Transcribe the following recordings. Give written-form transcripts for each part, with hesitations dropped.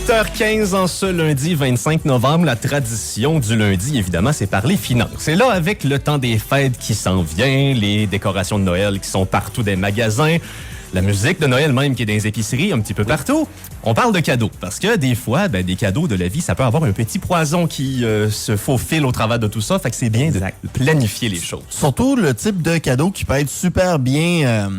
8h15 en ce lundi 25 novembre. La tradition du lundi, évidemment, c'est parler finances. Et là, avec le temps des fêtes qui s'en vient, les décorations de Noël qui sont partout des magasins, la musique de Noël même qui est dans les épiceries un petit peu partout, on parle de cadeaux. Parce que des fois, des cadeaux de la vie, ça peut avoir un petit poison qui se faufile au travers de tout ça. Fait que c'est bien de planifier les choses. Surtout le type de cadeau qui peut être super bien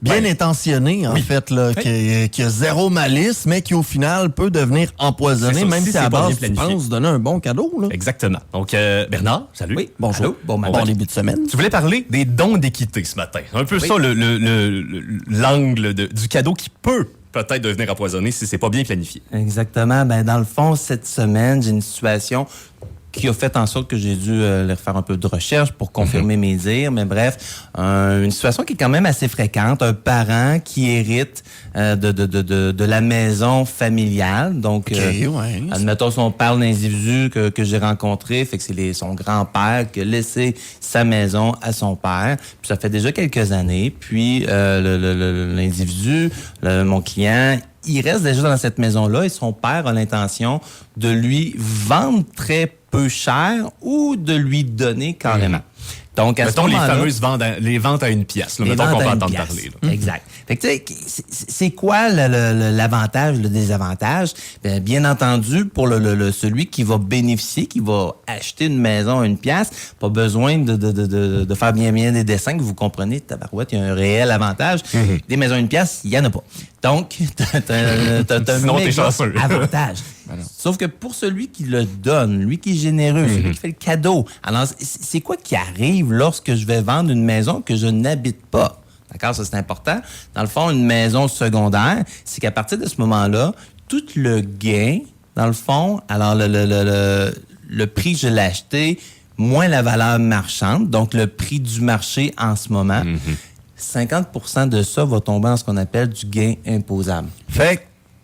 intentionné, en fait, là, qui a zéro malice, mais qui, au final, peut devenir empoisonné, même si à la base, tu penses donner un bon cadeau. Là. Exactement. Donc, Bernard, salut. Oui, bonjour. Allô? Bon début de semaine. Tu voulais parler des dons d'équité ce matin. Un peu ça, l'angle du cadeau qui peut-être devenir empoisonné si c'est pas bien planifié. Exactement. Dans le fond, cette semaine, j'ai une situation qui a fait en sorte que j'ai dû aller faire un peu de recherche pour confirmer mes dires. Mais bref, une situation qui est quand même assez fréquente. Un parent qui hérite de la maison familiale. Donc, admettons son père, l'individu que j'ai rencontré, fait que c'est son grand-père qui a laissé sa maison à son père. Puis ça fait déjà quelques années. Puis l'individu, mon client, il reste déjà dans cette maison-là et son père a l'intention de lui vendre très peu cher ou de lui donner carrément. Donc, mettons les fameuses ventes à une pièce. Là, mettons qu'on va entendre parler. Là. Exact. Fait que, tu sais, c'est quoi l'avantage, le désavantage? Bien entendu, pour celui qui va bénéficier, qui va acheter une maison à une pièce, pas besoin de faire bien des dessins que vous comprenez. Tabarouette, il y a un réel avantage. Des maisons à une pièce, il n'y en a pas. Donc, t'as sinon, t'es chanceux. Avantage. Sauf que pour celui qui le donne, lui qui est généreux, celui qui fait le cadeau, alors c'est quoi qui arrive lorsque je vais vendre une maison que je n'habite pas? D'accord, ça c'est important. Dans le fond, une maison secondaire, c'est qu'à partir de ce moment-là, tout le gain, dans le fond, alors le prix que je l'ai acheté, moins la valeur marchande, donc le prix du marché en ce moment, 50% de ça va tomber en ce qu'on appelle du gain imposable. Fait que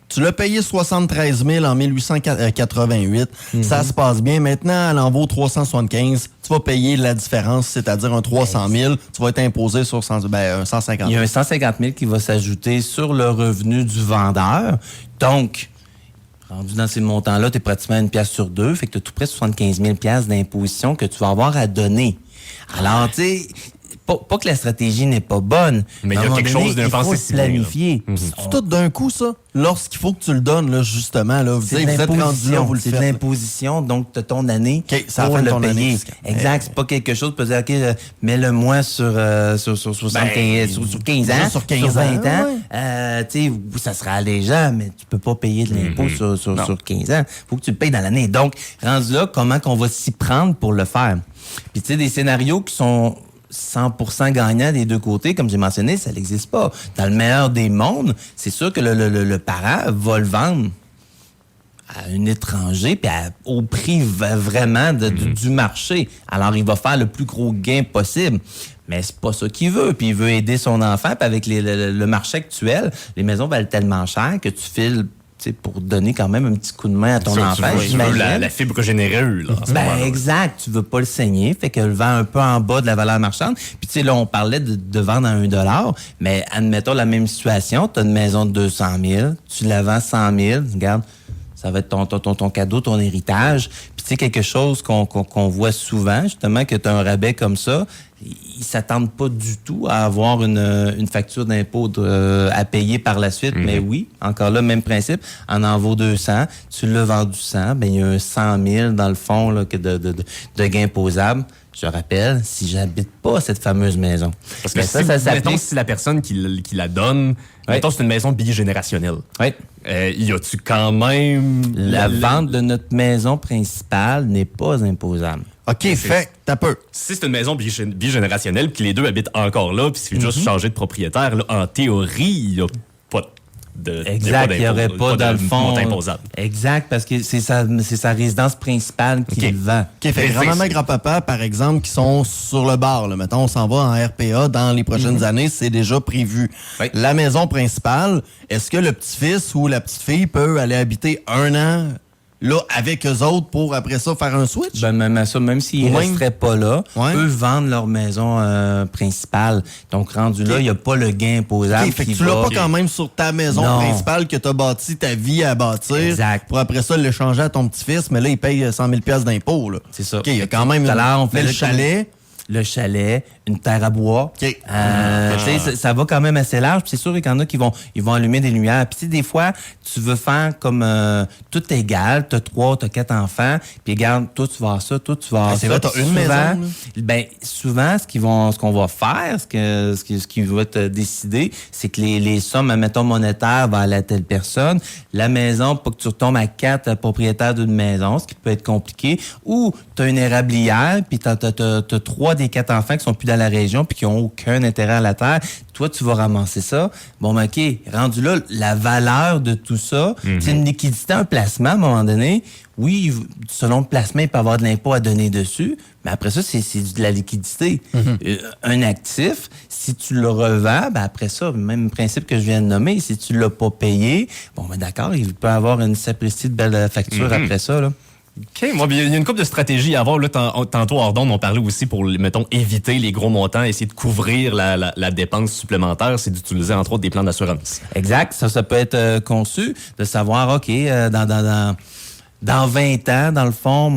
tu l'as payé 73 000 en 1888. Ça se passe bien. Maintenant, elle en vaut 375. Tu vas payer la différence, c'est-à-dire un 300 000. Tu vas être imposé sur 150 000. Il y a un 150 000 qui va s'ajouter sur le revenu du vendeur. Donc, rendu dans ces montants-là, tu es pratiquement une pièce sur deux. Fait que tu as tout près 75 000 d'imposition que tu vas avoir à donner. Alors, tu sais... Pas que la stratégie n'est pas bonne. Mais il y a quelque chose d'un pensée si planifier. C'est tout d'un coup, ça? Lorsqu'il faut que tu le donnes, là, justement. Là, vous êtes rendu là, vous le faites. C'est de l'imposition, donc tu as ton année pour le payer. Exact. C'est pas quelque chose pour dire, OK, mets-le-moi sur 75, sur 15 ans, sur 20 ans. Tu sais, ça sera allégeant, mais tu peux pas payer de l'impôt sur 15 ans. Faut que tu le payes dans l'année. Donc, rendu là, comment qu'on va s'y prendre pour le faire? Puis, tu sais, des scénarios qui sont 100% gagnant des deux côtés, comme j'ai mentionné, ça n'existe pas. Dans le meilleur des mondes, c'est sûr que le parent va le vendre à un étranger puis au prix vraiment du marché. Alors, il va faire le plus gros gain possible. Mais c'est pas ça qu'il veut. Puis il veut aider son enfant. Puis avec le marché actuel, les maisons valent tellement cher que tu files pour donner quand même un petit coup de main à ton enfant. Tu veux la fibre généreuse. Là, exact. Tu veux pas le saigner. Fait que le vend un peu en bas de la valeur marchande. Puis tu sais, là, on parlait de vendre à $1. Mais admettons la même situation. Tu as une maison de 200 000. Tu la vends 100 000. Regarde, ça va être ton cadeau, ton héritage. Puis tu sais, quelque chose qu'on voit souvent, justement, que tu as un rabais comme ça, ils s'attendent pas du tout à avoir une facture d'impôt à payer par la suite. Mais oui, encore là, même principe, en vaut 200. Tu l'as vendu 100, il y a un 100 000 dans le fond là, de gain imposable. Je rappelle, si j'habite pas cette fameuse maison. Parce que ça mettons, si la personne qui la donne, mettons, c'est une maison bigénérationnelle. Oui. Y a-tu quand même... La vente de notre maison principale n'est pas imposable. OK, fait, t'as peu. Si c'est une maison bigénérationnelle, puis les deux habitent encore là, puis c'est juste changer de propriétaire, là, en théorie, il n'y a pas Exact, il n'y aurait pas dans le fond. Imposable. Exact, parce que c'est sa résidence principale qui le vend. OK, fait grand-maman et grand-papa, par exemple, qui sont sur le bar, là, mettons, on s'en va en RPA dans les prochaines années, c'est déjà prévu. Oui. La maison principale, est-ce que le petit-fils ou la petite-fille peut aller habiter 1 an là, avec eux autres pour, après ça, faire un switch? Ben, même s'ils ne resteraient pas là, eux vendent leur maison principale. Donc, rendu là, il n'y a pas le gain imposable. Fait que tu l'as pas quand même sur ta maison principale que tu as bâti ta vie à bâtir. Exact. Pour après ça, l'échanger à ton petit-fils, mais là, il paye 100 000 $ d'impôts. C'est ça. OK, il y a quand même le chalet. Le chalet, une terre à bois. Okay. Ça va quand même assez large. Puis c'est sûr qu'il y en a qui vont allumer des lumières. Puis des fois, tu veux faire comme tout égal. Tu as 3, tu as 4 enfants. Puis regarde, toi, tu vas avoir ça, toi, tu vas avoir ça. C'est vrai, tu as une maison. Ben, souvent, ce qu'on va faire, ce qui va être décidé, c'est que les sommes, admettons, monétaires vont aller à telle personne. La maison, pas que tu retombes à 4 propriétaires d'une maison, ce qui peut être compliqué. Ou tu as une érablière, puis tu as 3 des 4 enfants qui sont plus dans la région puis qui ont aucun intérêt à la terre. Toi, tu vas ramasser ça. Bon, ben, OK, rendu là, la valeur de tout ça, c'est une liquidité, un placement, à un moment donné. Oui, selon le placement, il peut y avoir de l'impôt à donner dessus, mais après ça, c'est de la liquidité. Un actif, si tu le revends, ben après ça, même principe que je viens de nommer, si tu l'as pas payé, bon, ben d'accord, il peut avoir une sapristi de belle facture après ça, là. OK. Moi, il y a une couple de stratégies à avoir. Là, tantôt, hors d'onde, on parlait aussi pour, mettons, éviter les gros montants, essayer de couvrir la dépense supplémentaire, c'est d'utiliser, entre autres, des plans d'assurance. Exact. Ça peut être conçu de savoir, OK, dans 20 ans, dans le fond,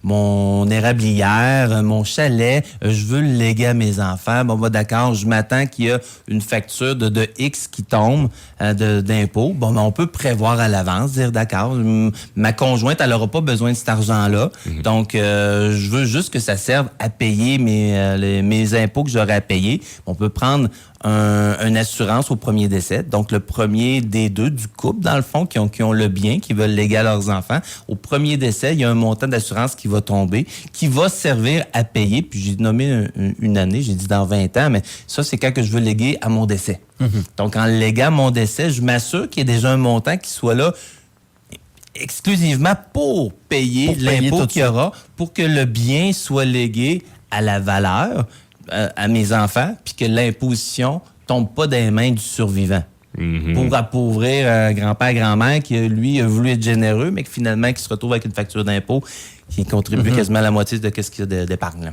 mon érablière, mon chalet, je veux le léguer à mes enfants. Bon, bah, d'accord, je m'attends qu'il y a une facture de X qui tombe d'impôt. Bon, ben, on peut prévoir à l'avance, dire d'accord, ma conjointe, elle n'aura pas besoin de cet argent-là. Donc, je veux juste que ça serve à payer mes impôts que j'aurai à payer. On peut prendre une assurance au premier décès. Donc, le premier des deux du couple, dans le fond, qui ont le bien, qui veulent léguer à leurs enfants. Au premier décès, il y a un montant d'assurance qui va tomber, qui va servir à payer. Puis, j'ai nommé une année, j'ai dit dans 20 ans, mais ça, c'est quand que je veux léguer à mon décès. Donc, en léguant à mon décès, je m'assure qu'il y ait déjà un montant qui soit là exclusivement pour payer l'impôt qu'il y aura, pour que le bien soit légué à la valeur à mes enfants, puis que l'imposition tombe pas dans les mains du survivant. Pour appauvrir grand-père, grand-mère qui, lui, a voulu être généreux, mais que finalement, qui se retrouve avec une facture d'impôt qui contribue quasiment à la moitié de ce qu'il y a d'épargne.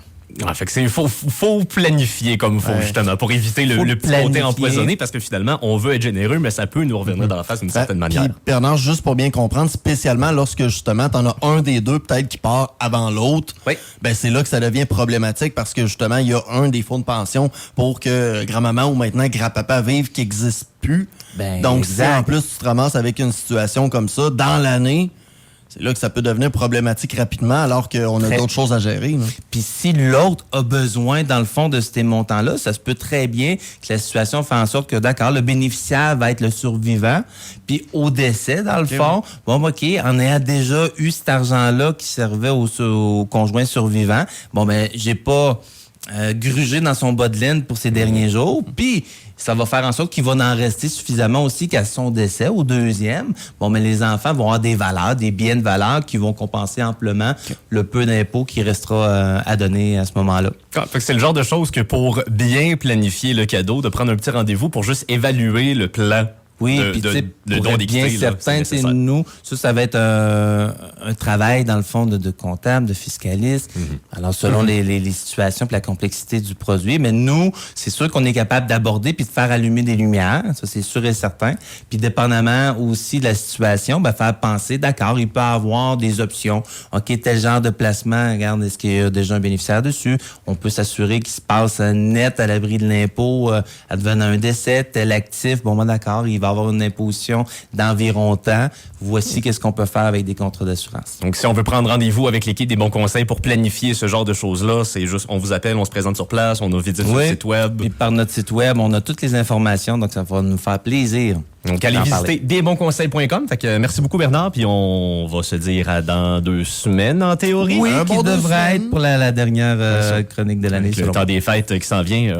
Fait que faut planifier comme il faut, justement, pour éviter le petit côté empoisonné, parce que finalement, on veut être généreux, mais ça peut nous revenir dans la face d'une certaine manière. Puis, Bernard, juste pour bien comprendre, spécialement lorsque, justement, t'en as un des deux, peut-être, qui part avant l'autre, ben c'est là que ça devient problématique, parce que, justement, il y a un des fonds de pension pour que grand-maman ou maintenant grand-papa vive qui n'existe plus. Donc, si en plus, tu te ramasses avec une situation comme ça, dans l'année, c'est là que ça peut devenir problématique rapidement, alors qu'on a d'autres choses à gérer. Puis si l'autre a besoin, dans le fond, de ces montants-là, ça se peut très bien que la situation fait en sorte que, d'accord, le bénéficiaire va être le survivant, puis au décès, dans le fond, bon, OK, en ayant déjà eu cet argent-là qui servait au conjoint survivant, bon, ben, j'ai pas grugé dans son bas de laine pour ces derniers jours, puis ça va faire en sorte qu'il va en rester suffisamment aussi qu'à son décès, au deuxième. Bon, mais les enfants vont avoir des valeurs, des biens de valeur qui vont compenser amplement le peu d'impôts qui restera à donner à ce moment-là. Fait que c'est le genre de choses que pour bien planifier le cadeau, de prendre un petit rendez-vous pour juste évaluer le plan. Oui, puis le don d'équité, bien certain, nous, ça va être un travail, dans le fond, de comptable, de fiscaliste. Alors, selon les situations et la complexité du produit. Mais nous, c'est sûr qu'on est capable d'aborder puis de faire allumer des lumières. Ça, c'est sûr et certain. Puis, dépendamment aussi de la situation, ben, faire penser, d'accord, il peut y avoir des options. OK, tel genre de placement, regarde, est-ce qu'il y a déjà un bénéficiaire dessus? On peut s'assurer qu'il se passe net à l'abri de l'impôt, advenant un décès, tel actif. Bon, ben, d'accord, il va avoir une imposition d'environ temps. Voici qu'est-ce qu'on peut faire avec des contrats d'assurance. Donc, si on veut prendre rendez-vous avec l'équipe des bons conseils pour planifier ce genre de choses-là, c'est juste, on vous appelle, on se présente sur place, on a visité sur le site web. Puis par notre site web, on a toutes les informations, donc ça va nous faire plaisir. Donc, allez visiter desbonsconseils.com. Fait que merci beaucoup, Bernard. Puis on va se dire à dans 2 semaines, en théorie. Oui, qui devrait être pour la dernière chronique de l'année. Le temps des fêtes qui s'en vient.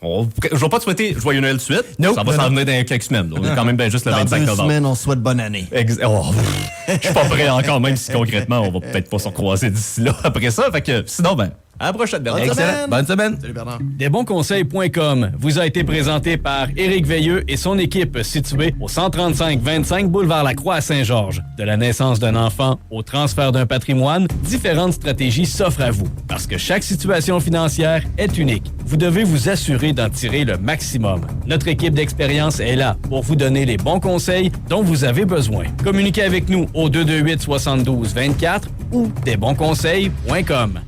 Je vais pas te souhaiter joyeux Noël de suite. Ça va s'en venir dans quelques semaines. On est quand même bien juste le 25 novembre. Dans 2 semaines, on souhaite bonne année. Je suis pas prêt encore, même si concrètement, on va peut-être pas se recroiser d'ici là après ça. Fait que sinon, ben, À la prochaine, Bernard. Excellent. Bonne semaine. Salut, Bernard. Desbonsconseils.com vous a été présenté par Éric Veilleux et son équipe située au 135-25 boulevard Lacroix à Saint-Georges. De la naissance d'un enfant au transfert d'un patrimoine, différentes stratégies s'offrent à vous. Parce que chaque situation financière est unique. Vous devez vous assurer d'en tirer le maximum. Notre équipe d'expérience est là pour vous donner les bons conseils dont vous avez besoin. Communiquez avec nous au 228-72-24 ou desbonsconseils.com.